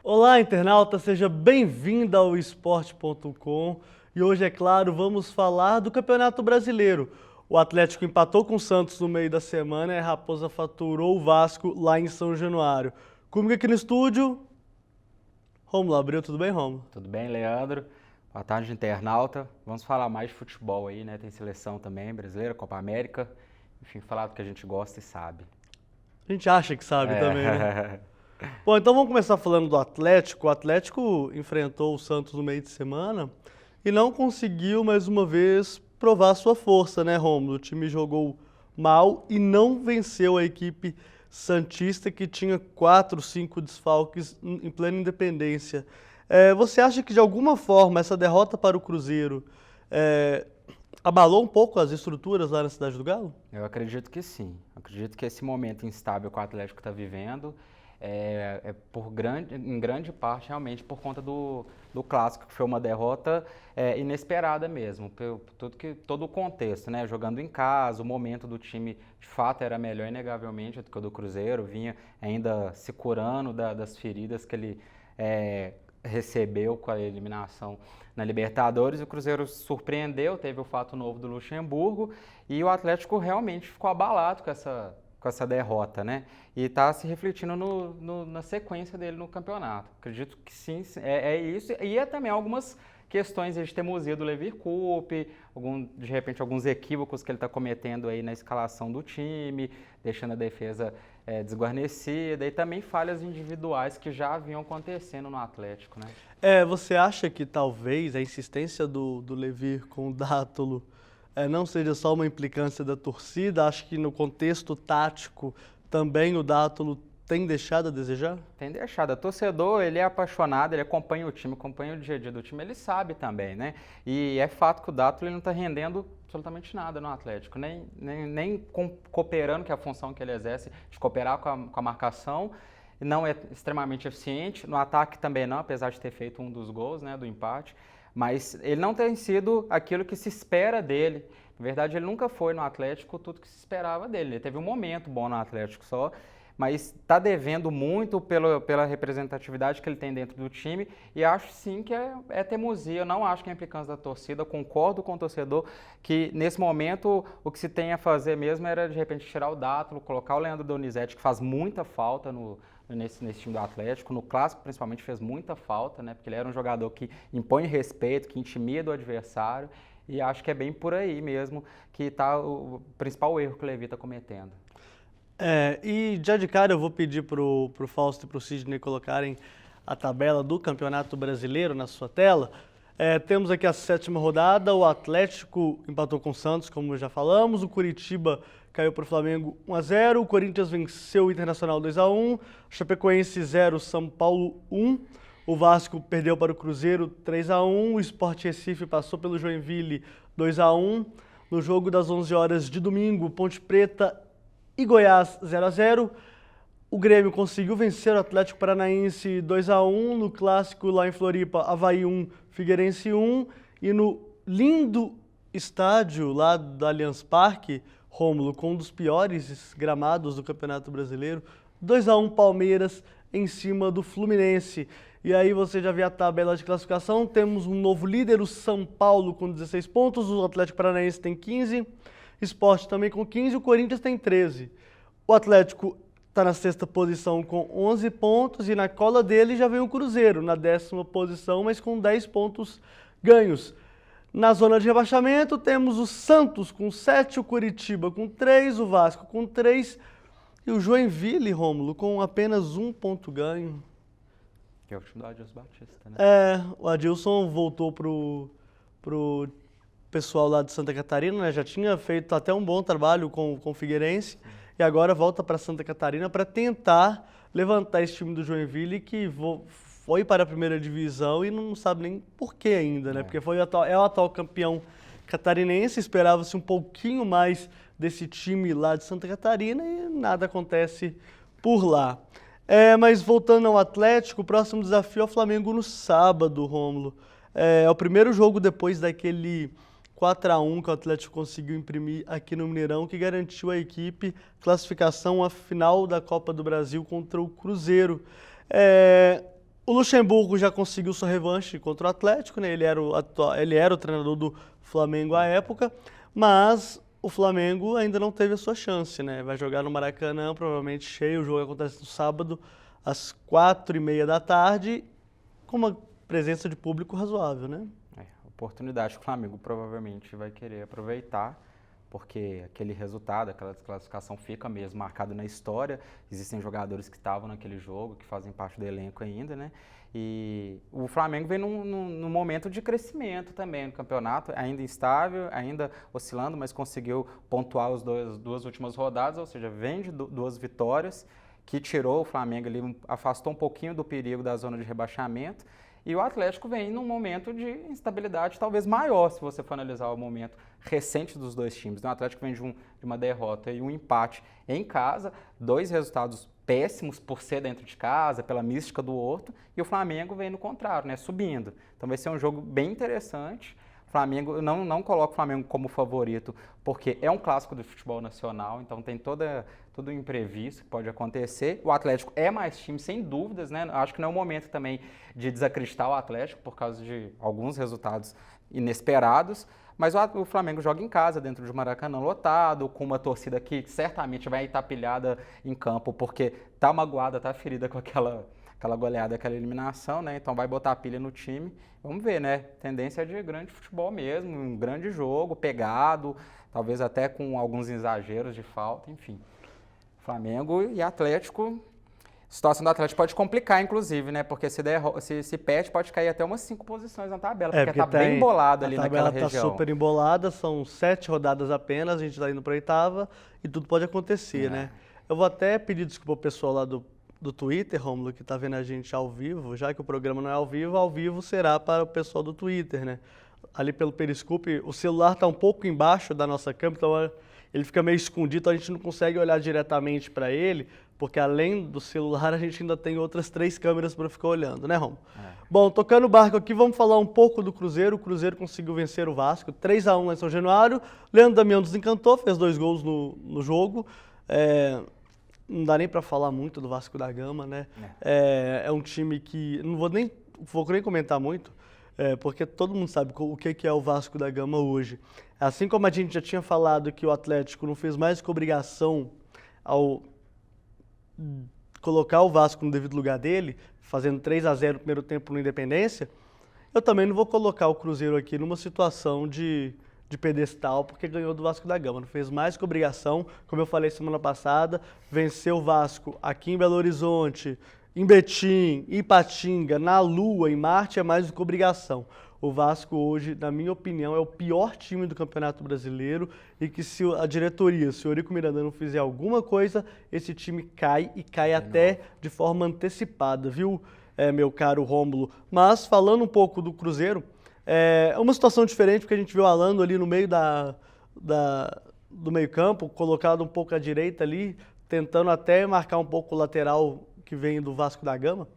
Olá, internauta, seja bem-vindo ao esporte.com e hoje, é claro, vamos falar do Campeonato Brasileiro. O Atlético empatou com o Santos no meio da semana e a Raposa faturou o Vasco lá em São Januário. Comigo aqui no estúdio, Rômulo Abreu, tudo bem, Rômulo? Tudo bem, Leandro? Boa tarde, internauta. Vamos falar mais de futebol aí, né? Tem seleção também brasileira, Copa América. Enfim, falar do que a gente gosta e sabe. A gente acha que sabe também, né? Bom, então vamos começar falando do Atlético. O Atlético enfrentou o Santos no meio de semana e não conseguiu, mais uma vez, provar sua força, né, Rômulo? O time jogou mal e não venceu a equipe santista, que tinha 4, 5 desfalques em plena independência. Você acha que, de alguma forma, essa derrota para o Cruzeiro abalou um pouco as estruturas lá na Cidade do Galo? Eu acredito que sim. Acredito que esse momento instável que o Atlético está vivendo em grande parte realmente por conta do clássico, que foi uma derrota inesperada mesmo, por todo o contexto, né? Jogando em casa, o momento do time de fato era melhor inegavelmente do que o do Cruzeiro, vinha ainda se curando das feridas que ele recebeu com a eliminação na Libertadores. O Cruzeiro surpreendeu, teve o fato novo do Luxemburgo e o Atlético realmente ficou abalado com essa derrota, né? E está se refletindo na sequência dele no campeonato. Acredito que sim, é isso. E também algumas questões de teimosia do Levir Coupe, de repente alguns equívocos que ele está cometendo aí na escalação do time, deixando a defesa desguarnecida, e também falhas individuais que já vinham acontecendo no Atlético, né? Você acha que talvez a insistência do Levir com o Dátolo não seja só uma implicância da torcida? Acho que no contexto tático também o Dátolo tem deixado a desejar? Tem deixado. O torcedor, ele é apaixonado, ele acompanha o time, acompanha o dia a dia do time, ele sabe também, né? E é fato que o Dátolo não está rendendo absolutamente nada no Atlético, nem cooperando, que é a função que ele exerce, de cooperar com a marcação. Não é extremamente eficiente, no ataque também não, apesar de ter feito um dos gols, né, do empate. Mas ele não tem sido aquilo que se espera dele. Na verdade, ele nunca foi no Atlético tudo que se esperava dele. Ele teve um momento bom no Atlético só, mas está devendo muito pela representatividade que ele tem dentro do time, e acho sim que é teimosia. Eu não acho que é implicância da torcida, concordo com o torcedor que nesse momento o que se tem a fazer mesmo era de repente tirar o Dátolo, colocar o Leandro Donizete, que faz muita falta nesse time do Atlético, no clássico principalmente fez muita falta, né? Porque ele era um jogador que impõe respeito, que intimida o adversário, e acho que é bem por aí mesmo que está o principal erro que o Levi está cometendo. E já de cara eu vou pedir pro Fausto e pro Sidney colocarem a tabela do Campeonato Brasileiro na sua tela. Temos aqui a 7ª rodada, o Atlético empatou com o Santos, como já falamos, o Coritiba caiu para o Flamengo 1-0, o Corinthians venceu o Internacional 2-1, Chapecoense 0, São Paulo 1, o Vasco perdeu para o Cruzeiro 3-1, o Sport Recife passou pelo Joinville 2-1, no jogo das 11 horas de domingo, Ponte Preta e Goiás 0-0, o Grêmio conseguiu vencer o Atlético Paranaense 2-1, no clássico lá em Floripa, Avaí 1, Figueirense 1, e no lindo estádio lá do Allianz Parque, Rômulo, com um dos piores gramados do Campeonato Brasileiro, 2-1 Palmeiras em cima do Fluminense. E aí você já vê a tabela de classificação, temos um novo líder, o São Paulo com 16 pontos, o Atlético Paranaense tem 15, Sport também com 15, o Corinthians tem 13. O Atlético está na 6ª posição com 11 pontos e na cola dele já vem o Cruzeiro, na 10ª posição, mas com 10 pontos ganhos. Na zona de rebaixamento temos o Santos com 7, o Coritiba com 3, o Vasco com 3 e o Joinville, Rômulo, com apenas 1 ponto ganho. Que é o time do Adilson Batista, né? O Adilson voltou pro pessoal lá de Santa Catarina, né? Já tinha feito até um bom trabalho com o Figueirense e agora volta para Santa Catarina para tentar levantar esse time do Joinville, que foi para a primeira divisão e não sabe nem por que ainda, né? Porque é o atual campeão catarinense, esperava-se um pouquinho mais desse time lá de Santa Catarina e nada acontece por lá. Mas voltando ao Atlético, o próximo desafio é o Flamengo no sábado, Rômulo. É o primeiro jogo depois daquele 4-1 que o Atlético conseguiu imprimir aqui no Mineirão, que garantiu à equipe classificação à final da Copa do Brasil contra o Cruzeiro. O Luxemburgo já conseguiu sua revanche contra o Atlético, né? Ele era o treinador do Flamengo à época, mas o Flamengo ainda não teve a sua chance, né? Vai jogar no Maracanã, provavelmente cheio. O jogo acontece no sábado, às 4h30 da tarde, com uma presença de público razoável, né? Oportunidade que o Flamengo provavelmente vai querer aproveitar, porque aquele resultado, aquela desclassificação fica mesmo marcado na história. Existem jogadores que estavam naquele jogo, que fazem parte do elenco ainda, né? E o Flamengo vem num momento de crescimento também no campeonato, ainda instável, ainda oscilando, mas conseguiu pontuar as duas últimas rodadas, ou seja, vem de 2 vitórias, que tirou o Flamengo ali, afastou um pouquinho do perigo da zona de rebaixamento. E o Atlético vem num momento de instabilidade talvez maior, se você for analisar o momento recente dos dois times. O Atlético vem de uma derrota e um empate em casa, 2 resultados péssimos por ser dentro de casa, pela mística do Horto, e o Flamengo vem no contrário, né, subindo. Então vai ser um jogo bem interessante. Flamengo, não coloco o Flamengo como favorito, porque é um clássico do futebol nacional, então tem todo imprevisto que pode acontecer. O Atlético é mais time, sem dúvidas, né? Acho que não é o momento também de desacreditar o Atlético por causa de alguns resultados inesperados, mas o Flamengo joga em casa, dentro de um Maracanã lotado, com uma torcida que certamente vai estar pilhada em campo, porque tá magoada, tá ferida com aquela goleada, aquela eliminação, né? Então vai botar a pilha no time. Vamos ver, né? Tendência de grande futebol mesmo, um grande jogo, pegado, talvez até com alguns exageros de falta, enfim. Flamengo e Atlético, a situação do Atlético pode complicar, inclusive, né? Porque se perde, pode cair até umas 5 posições na tabela, porque tá bem embolado ali naquela região. A tabela tá super embolada, são 7 rodadas apenas, a gente tá indo pra 8ª e tudo pode acontecer, né? Eu vou até pedir desculpa ao pessoal lá do Twitter, Rômulo, que tá vendo a gente ao vivo, já que o programa não é ao vivo será para o pessoal do Twitter, né? Ali pelo Periscope, o celular tá um pouco embaixo da nossa câmera, então ele fica meio escondido, então a gente não consegue olhar diretamente para ele, porque além do celular a gente ainda tem outras 3 câmeras para ficar olhando, né, Rômulo? Bom, tocando o barco aqui, vamos falar um pouco do Cruzeiro. O Cruzeiro conseguiu vencer o Vasco, 3-1 lá em São Januário. Leandro Damião desencantou, fez 2 gols no jogo. Não dá nem para falar muito do Vasco da Gama, né? É um time que, não vou nem comentar muito, porque todo mundo sabe o que é o Vasco da Gama hoje. Assim como a gente já tinha falado que o Atlético não fez mais que obrigação ao colocar o Vasco no devido lugar dele, fazendo 3-0 no primeiro tempo no Independência, eu também não vou colocar o Cruzeiro aqui numa situação de pedestal, porque ganhou do Vasco da Gama. Não fez mais que obrigação, como eu falei semana passada, venceu o Vasco aqui em Belo Horizonte, em Betim, em Ipatinga, na Lua, em Marte, é mais do que obrigação. O Vasco hoje, na minha opinião, é o pior time do Campeonato Brasileiro e que se a diretoria, se o Eurico Miranda não fizer alguma coisa, esse time cai e cai até de forma antecipada, viu, meu caro Rômulo? Mas falando um pouco do Cruzeiro, é uma situação diferente, porque a gente viu o Alando ali no meio do meio campo, colocado um pouco à direita ali, tentando até marcar um pouco o lateral que vem do Vasco da Gama.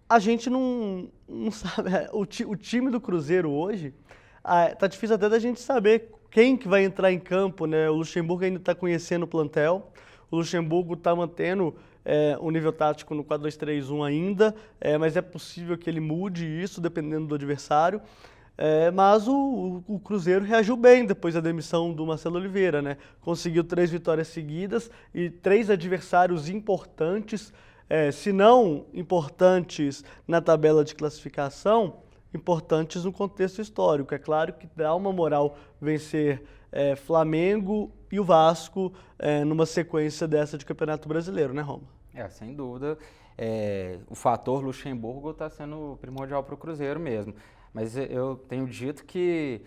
A gente não sabe, o time do Cruzeiro hoje, tá difícil até da gente saber quem que vai entrar em campo, né? O Luxemburgo ainda está conhecendo o plantel, o Luxemburgo está mantendo o nível tático no 4-2-3-1 ainda, mas é possível que ele mude isso dependendo do adversário. Mas o Cruzeiro reagiu bem depois da demissão do Marcelo Oliveira, né? Conseguiu 3 vitórias seguidas e 3 adversários importantes, se não importantes na tabela de classificação, importantes no contexto histórico. É claro que dá uma moral vencer Flamengo e o Vasco numa sequência dessa de Campeonato Brasileiro, né, Roma? Sem dúvida. O fator Luxemburgo está sendo primordial para o Cruzeiro mesmo. Mas eu tenho dito que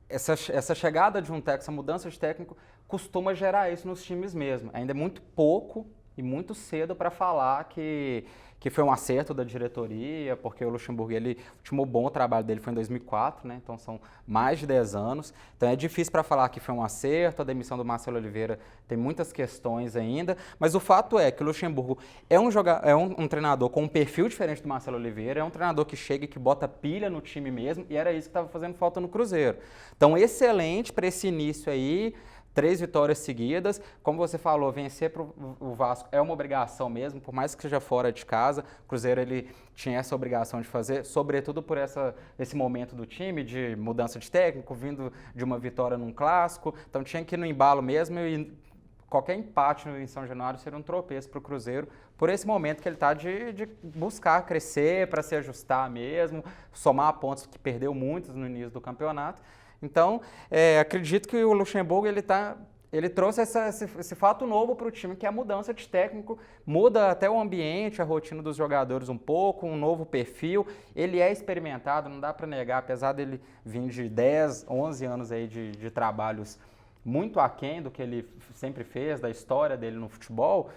essa chegada de um técnico, essa mudança de técnico, costuma gerar isso nos times mesmo. Ainda é muito pouco e muito cedo para falar que foi um acerto da diretoria, porque o Luxemburgo, o último bom trabalho dele foi em 2004, né? Então são mais de 10 anos. Então é difícil para falar que foi um acerto, a demissão do Marcelo Oliveira tem muitas questões ainda, mas o fato é que o Luxemburgo é um treinador com um perfil diferente do Marcelo Oliveira, é um treinador que chega e que bota pilha no time mesmo, e era isso que estava fazendo falta no Cruzeiro. Então excelente para esse início aí, 3 vitórias seguidas. Como você falou, vencer para o Vasco é uma obrigação mesmo, por mais que seja fora de casa. O Cruzeiro ele tinha essa obrigação de fazer, sobretudo por esse momento do time, de mudança de técnico, vindo de uma vitória num clássico. Então tinha que ir no embalo mesmo e qualquer empate em São Januário seria um tropeço para o Cruzeiro, por esse momento que ele está de buscar crescer, para se ajustar mesmo, somar pontos que perdeu muitos no início do campeonato. Então, acredito que o Luxemburgo ele trouxe esse fato novo para o time, que é a mudança de técnico, muda até o ambiente, a rotina dos jogadores um pouco, um novo perfil. Ele é experimentado, não dá para negar, apesar dele vir de 10, 11 anos aí de trabalhos muito aquém do que ele sempre fez, da história dele no futebol.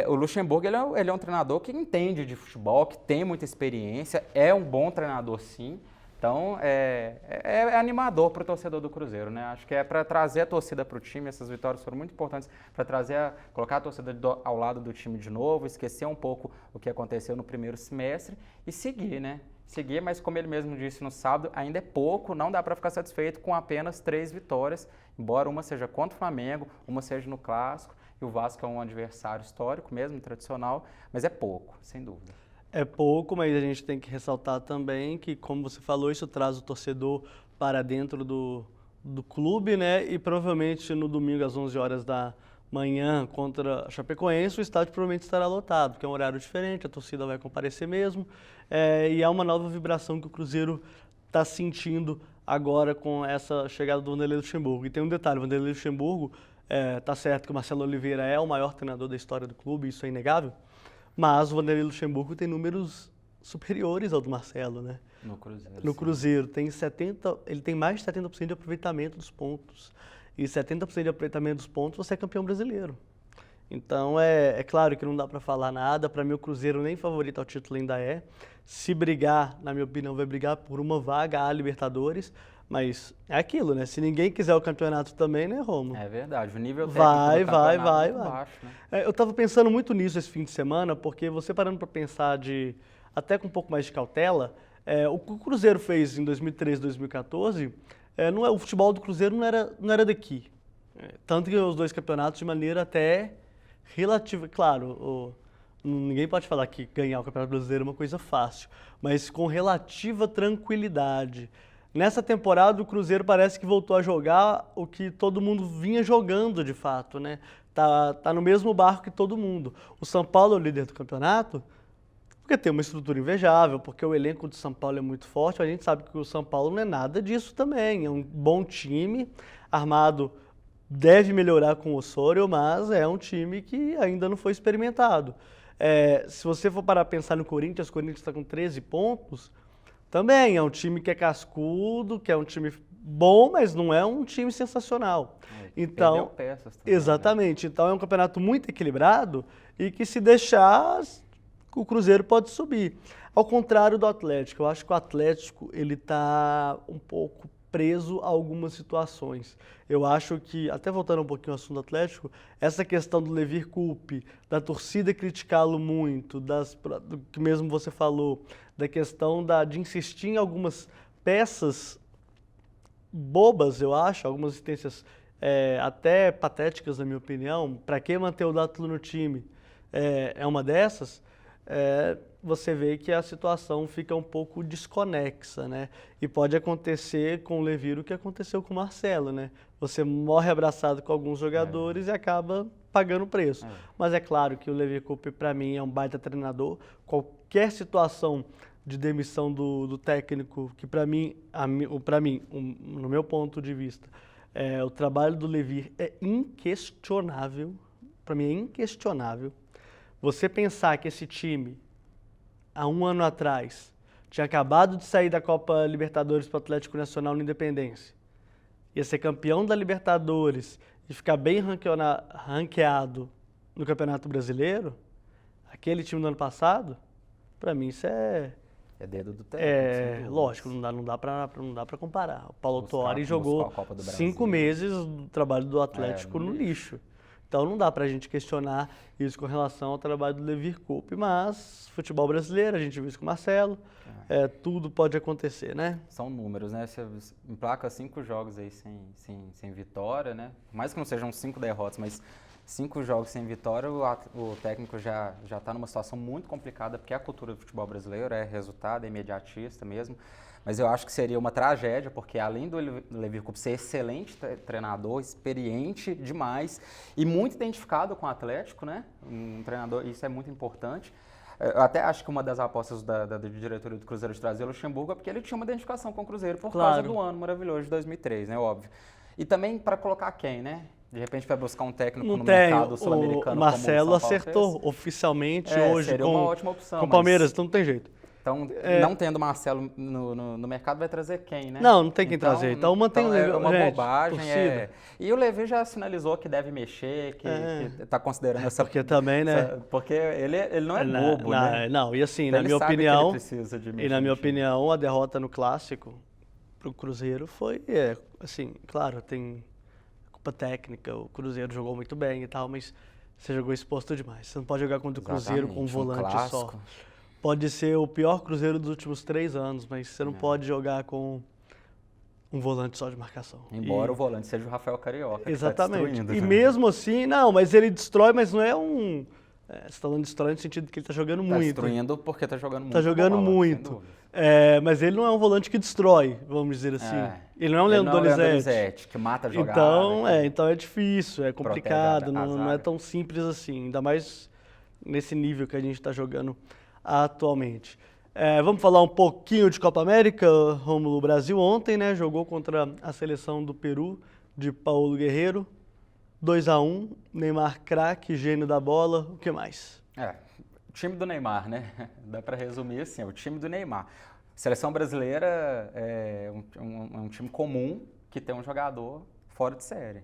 O Luxemburgo ele é um treinador que entende de futebol, que tem muita experiência, é um bom treinador sim. Então, é animador para o torcedor do Cruzeiro, né? Acho que é para trazer a torcida para o time. Essas vitórias foram muito importantes para colocar a torcida ao lado do time de novo, esquecer um pouco o que aconteceu no primeiro semestre e seguir, né? Seguir, mas como ele mesmo disse no sábado, ainda é pouco, não dá para ficar satisfeito com apenas 3 vitórias, embora uma seja contra o Flamengo, uma seja no Clássico, e o Vasco é um adversário histórico mesmo, tradicional, mas é pouco, sem dúvida. É pouco, mas a gente tem que ressaltar também que, como você falou, isso traz o torcedor para dentro do clube, né? E provavelmente no domingo às 11 horas da manhã contra a Chapecoense, o estádio provavelmente estará lotado, porque é um horário diferente, a torcida vai comparecer mesmo. E é uma nova vibração que o Cruzeiro está sentindo agora com essa chegada do Vanderlei Luxemburgo. E tem um detalhe, o Vanderlei Luxemburgo, tá certo que o Marcelo Oliveira é o maior treinador da história do clube, isso é inegável, mas o Vanderlei Luxemburgo tem números superiores ao do Marcelo, né? No Cruzeiro. No Cruzeiro, ele tem mais de 70% de aproveitamento dos pontos. E 70% de aproveitamento dos pontos, você é campeão brasileiro. Então, é claro que não dá para falar nada. Para mim, o Cruzeiro nem favorito ao título ainda é. Se brigar, na minha opinião, vai brigar por uma vaga à Libertadores. Mas é aquilo, né? Se ninguém quiser o campeonato também, né, Romo? É verdade, o nível técnico do campeonato é muito baixo, né? Eu estava pensando muito nisso esse fim de semana, porque você parando para pensar até com um pouco mais de cautela, o que o Cruzeiro fez em 2013, 2014, o futebol do Cruzeiro não era daqui. Tanto que os 2 campeonatos de maneira até relativa, claro, ninguém pode falar que ganhar o Campeonato Brasileiro é uma coisa fácil, mas com relativa tranquilidade. Nessa temporada, o Cruzeiro parece que voltou a jogar o que todo mundo vinha jogando de fato, né? Tá no mesmo barco que todo mundo. O São Paulo é o líder do campeonato porque tem uma estrutura invejável, porque o elenco do São Paulo é muito forte. A gente sabe que o São Paulo não é nada disso também. É um bom time, armado, deve melhorar com o Osorio, mas é um time que ainda não foi experimentado. Se você for parar a pensar no Corinthians, o Corinthians está com 13 pontos. Também é um time que é cascudo, que é um time bom, mas não é um time sensacional. Então, perdeu peças também, exatamente. Né? Então é um campeonato muito equilibrado e que se deixar, o Cruzeiro pode subir. Ao contrário do Atlético, eu acho que o Atlético ele está um pouco preso a algumas situações. Eu acho que, até voltando um pouquinho ao assunto do Atlético, essa questão do Levir Coupe, da torcida criticá-lo muito, do que mesmo você falou, da questão de insistir em algumas peças bobas, eu acho, algumas existências até patéticas, na minha opinião. Para que manter o Dátulo no time é uma dessas. Você vê que a situação fica um pouco desconexa, né? E pode acontecer com o Levir o que aconteceu com o Marcelo, né? Você morre abraçado com alguns jogadores e acaba pagando o preço. Mas é claro que o Levir Coupe, para mim, é um baita treinador. Qualquer situação de demissão do técnico, que para mim, no meu ponto de vista, o trabalho do Levir é inquestionável. Para mim é inquestionável. Você pensar que esse time, há um ano atrás, tinha acabado de sair da Copa Libertadores para o Atlético Nacional no Independência, ia ser campeão da Libertadores e ficar bem ranqueado no Campeonato Brasileiro, aquele time do ano passado, para mim isso é dedo do técnico. Lógico, não dá para comparar. O Paulo Tuori jogou 5 meses do trabalho do Atlético no lixo. Então não dá pra gente questionar isso com relação ao trabalho do Levir Coupe, mas futebol brasileiro, a gente viu isso com o Marcelo, tudo pode acontecer, né? São números, né? Você emplaca 5 jogos aí sem vitória, né? Por mais que não sejam 5 derrotas, mas 5 jogos sem vitória, o técnico já está numa situação muito complicada, porque a cultura do futebol brasileiro é resultado, é imediatista mesmo. Mas eu acho que seria uma tragédia, porque além do Levir Coupe ser excelente treinador, experiente demais e muito identificado com o Atlético, né? Um treinador, isso é muito importante. Eu até acho que uma das apostas da diretoria do Cruzeiro de trazer o Luxemburgo é porque ele tinha uma identificação com o Cruzeiro por causa do ano maravilhoso de 2003, né? Óbvio. E também para colocar quem, né? De repente vai buscar um técnico no mercado sul-americano. O Marcelo acertou oficialmente hoje seria uma ótima opção, com o Palmeiras, então não tem jeito. Então, não tendo Marcelo no mercado, vai trazer quem, né? Não tem quem trazer. Então mantém o Levir. É uma bobagem. E o Levir já sinalizou que deve mexer, que está considerando essa... Porque também, né? Porque ele não é bobo, né? Não, e assim, então na minha opinião... precisa de mexer, e na minha opinião, a derrota no Clássico pro Cruzeiro foi, assim, claro, tem culpa técnica, o Cruzeiro jogou muito bem e tal, mas você jogou exposto demais. Você não pode jogar contra o Cruzeiro com um volante só. Pode ser o pior Cruzeiro dos últimos 3 anos, mas você não pode jogar com um volante só de marcação. Embora o volante seja o Rafael Carioca. Exatamente. Que tá e mesmo assim, não, mas ele destrói, mas não é um... você está falando de destrói no sentido que ele está jogando muito. Está destruindo porque está jogando muito. Está jogando muito. Mas ele não é um volante que destrói, vamos dizer assim. Ele não é um Leandro Donizete. Que mata a jogada. Então é difícil, é complicado, não é tão simples assim. Ainda mais nesse nível que a gente está jogando atualmente. Vamos falar um pouquinho de Copa América. Rômulo, o Brasil ontem, né, jogou contra a seleção do Peru, de Paulo Guerreiro. 2-1, Neymar craque, gênio da bola, o que mais? O time do Neymar, né? Dá para resumir assim, o time do Neymar. A seleção brasileira é um time comum que tem um jogador fora de série.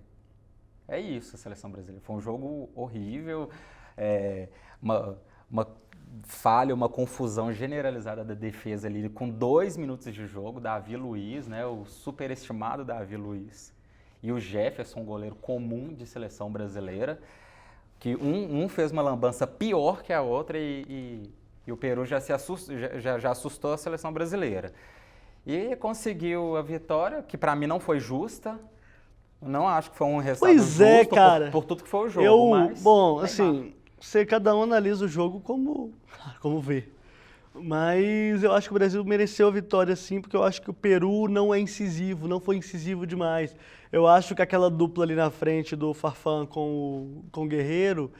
É isso a seleção brasileira. Foi um jogo horrível, uma falha, uma confusão generalizada da defesa ali, com 2 minutos de jogo, Davi Luiz, né? O superestimado Davi Luiz. E o Jefferson, goleiro comum de seleção brasileira, que um fez uma lambança pior que a outra e o Peru já assustou a seleção brasileira. E conseguiu a vitória, que para mim não foi justa. Não acho que foi um resultado justo cara. Por tudo que foi o jogo. Assim, cada um analisa o jogo como vê. Mas eu acho que o Brasil mereceu a vitória sim, porque eu acho que o Peru não é incisivo, não foi incisivo demais. Eu acho que aquela dupla ali na frente do Farfán com o Guerreiro,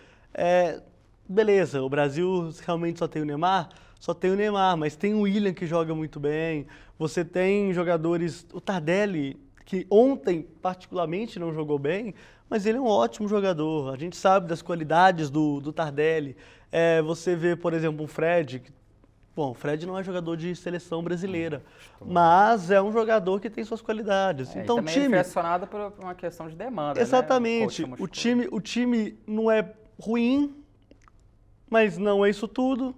beleza, o Brasil realmente só tem o Neymar? Só tem o Neymar, mas tem o William que joga muito bem, você tem jogadores, o Tardelli, que ontem particularmente não jogou bem, mas ele é um ótimo jogador, a gente sabe das qualidades do Tardelli. Você vê, por exemplo, o Fred, o Fred não é jogador de seleção brasileira, mas é um jogador que tem suas qualidades. Então, também é impressionado por uma questão de demanda. Exatamente. Né? O time não é ruim, mas não é isso tudo.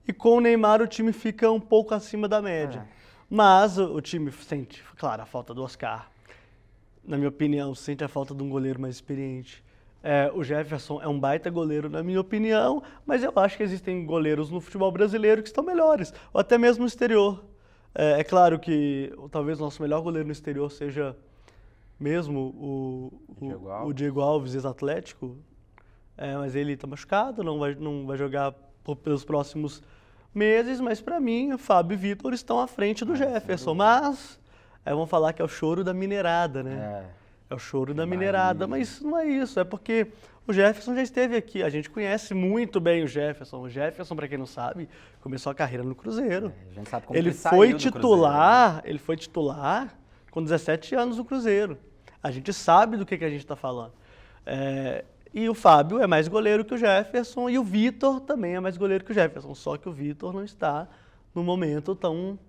E com o Neymar o time fica um pouco acima da média. Mas o time sente, claro, a falta do Oscar. Na minha opinião, sente a falta de um goleiro mais experiente. O Jefferson é um baita goleiro, na minha opinião, mas eu acho que existem goleiros no futebol brasileiro que estão melhores, ou até mesmo no exterior. É claro que talvez o nosso melhor goleiro no exterior seja mesmo o Diego Alves, ex-Atlético, mas ele está machucado, não vai jogar pelos próximos meses, mas para mim, o Fábio e Vitor estão à frente do Jefferson, mas vamos falar que é o choro da mineirada, né? É o choro da mineirada, mas não é isso, é porque o Jefferson já esteve aqui, a gente conhece muito bem o Jefferson. O Jefferson, para quem não sabe, começou a carreira no Cruzeiro. A gente sabe como ele foi titular com 17 anos no Cruzeiro. A gente sabe do que a gente está falando. E o Fábio é mais goleiro que o Jefferson e o Vitor também é mais goleiro que o Jefferson, só que o Vitor não está no momento tão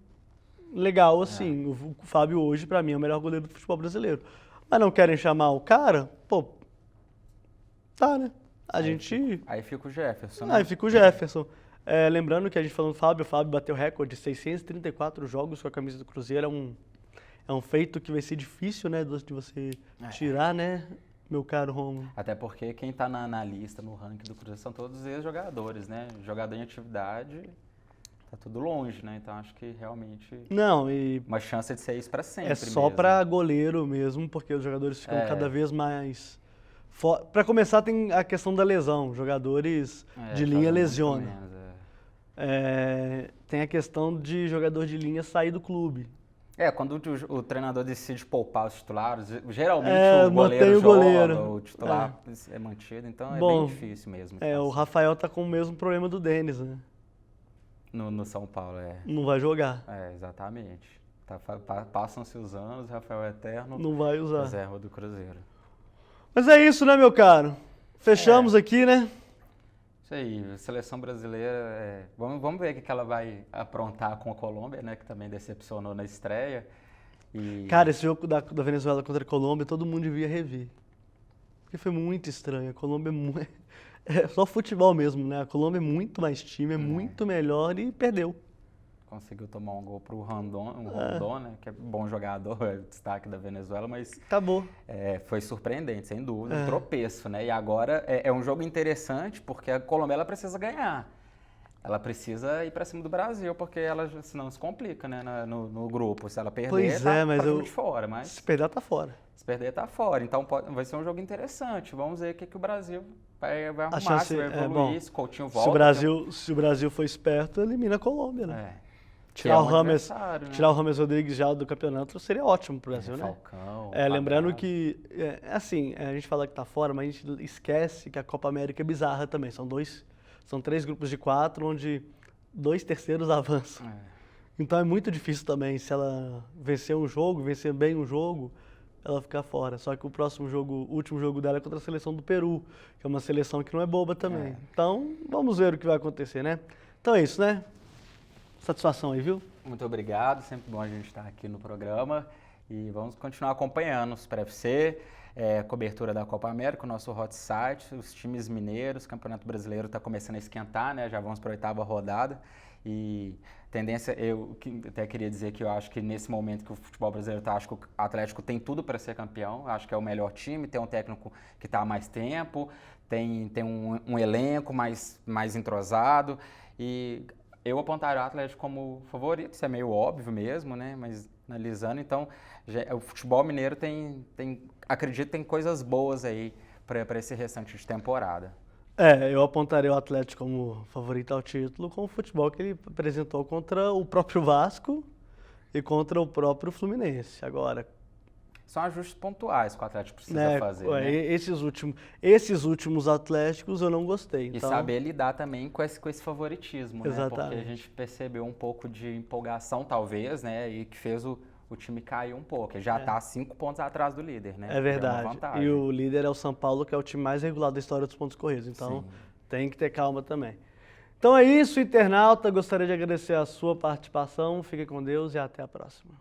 legal assim. O Fábio hoje, para mim, é o melhor goleiro do futebol brasileiro. Mas não querem chamar o cara, tá, né? Aí fica o Jefferson, né? Aí fica o Jefferson. Lembrando que a gente falando do Fábio, o Fábio bateu recorde de 634 jogos com a camisa do Cruzeiro. É um feito que vai ser difícil, né, de você tirar, né? meu caro Romulo. Até porque quem está na lista, no ranking do Cruzeiro, são todos ex-jogadores, né? Jogador em atividade, tá tudo longe, né? Então acho que realmente Não, e uma chance de ser isso para sempre é só mesmo. para goleiro mesmo, porque os jogadores ficam É. cada vez mais... Para começar, tem a questão da lesão. Jogadores de linha joga muito lesionam. menos, Tem a questão de jogador de linha sair do clube. Quando o treinador decide poupar os titulares, geralmente o mantém goleiro o joga, goleiro. o titular é mantido, então Bom, é bem difícil mesmo. O Rafael tá com o mesmo problema do Denis, né? No São Paulo, Não vai jogar. Exatamente. Passam-se os anos, Rafael Eterno, Não vai usar. reserva do Cruzeiro. Mas é isso, né, meu caro? Fechamos aqui, né? Isso aí, seleção brasileira, vamos ver o que ela vai aprontar com a Colômbia, né, que também decepcionou na estreia. Cara, esse jogo da Venezuela contra a Colômbia, todo mundo devia rever. Porque foi muito estranho. A Colômbia é só futebol mesmo, né? A Colômbia é muito mais time, é muito melhor e perdeu. Conseguiu tomar um gol pro Rondon, né, que é bom jogador, é o destaque da Venezuela, mas Acabou. Foi surpreendente, sem dúvida, um tropeço, né? E agora é um jogo interessante porque a Colômbia ela precisa ganhar. Ela precisa ir para cima do Brasil, porque ela senão se complica, né, no grupo. Se ela perder, tá de fora. Mas se perder, tá fora. Se perder, tá fora. Então vai ser um jogo interessante. Vamos ver o que o Brasil vai arrumar, se vai evoluir, se o Coutinho volta. Se o Brasil for esperto, elimina a Colômbia, né? Tirar o Rames Rodrigues já do campeonato seria ótimo pro Brasil, né? Falcão, lembrando que, a gente fala que tá fora, mas a gente esquece que a Copa América é bizarra também. São 3 grupos de 4, onde 2 terceiros avançam. Então é muito difícil também, se ela vencer bem um jogo, ela ficar fora. Só que o último jogo dela é contra a seleção do Peru, que é uma seleção que não é boba também. Então, vamos ver o que vai acontecer, né? Então é isso, né? Satisfação aí, viu? Muito obrigado, sempre bom a gente estar aqui no programa e vamos continuar acompanhando os pré-FC, cobertura da Copa América, o nosso hot site, os times mineiros, o Campeonato Brasileiro está começando a esquentar, né? Já vamos para a 8ª rodada e tendência, eu até queria dizer que eu acho que nesse momento que o futebol brasileiro está, acho que o Atlético tem tudo para ser campeão, acho que é o melhor time, tem um técnico que está há mais tempo, tem um elenco mais entrosado e eu apontaria o Atlético como favorito, isso é meio óbvio mesmo, né? Mas analisando, então, o futebol mineiro acredito que tem coisas boas aí para esse restante de temporada. Eu apontaria o Atlético como favorito ao título com o futebol que ele apresentou contra o próprio Vasco e contra o próprio Fluminense. Agora, são ajustes pontuais que o Atlético precisa fazer, né? Esses últimos Atléticos eu não gostei. E saber lidar também com esse favoritismo, né? Exatamente. Porque a gente percebeu um pouco de empolgação, talvez, né? E que fez o time cair um pouco. Ele já está 5 pontos atrás do líder, né? É verdade. É uma vantagem. E o líder é o São Paulo, que é o time mais regular da história dos pontos corridos. Então, Sim. Tem que ter calma também. Então é isso, internauta. Gostaria de agradecer a sua participação. Fique com Deus e até a próxima.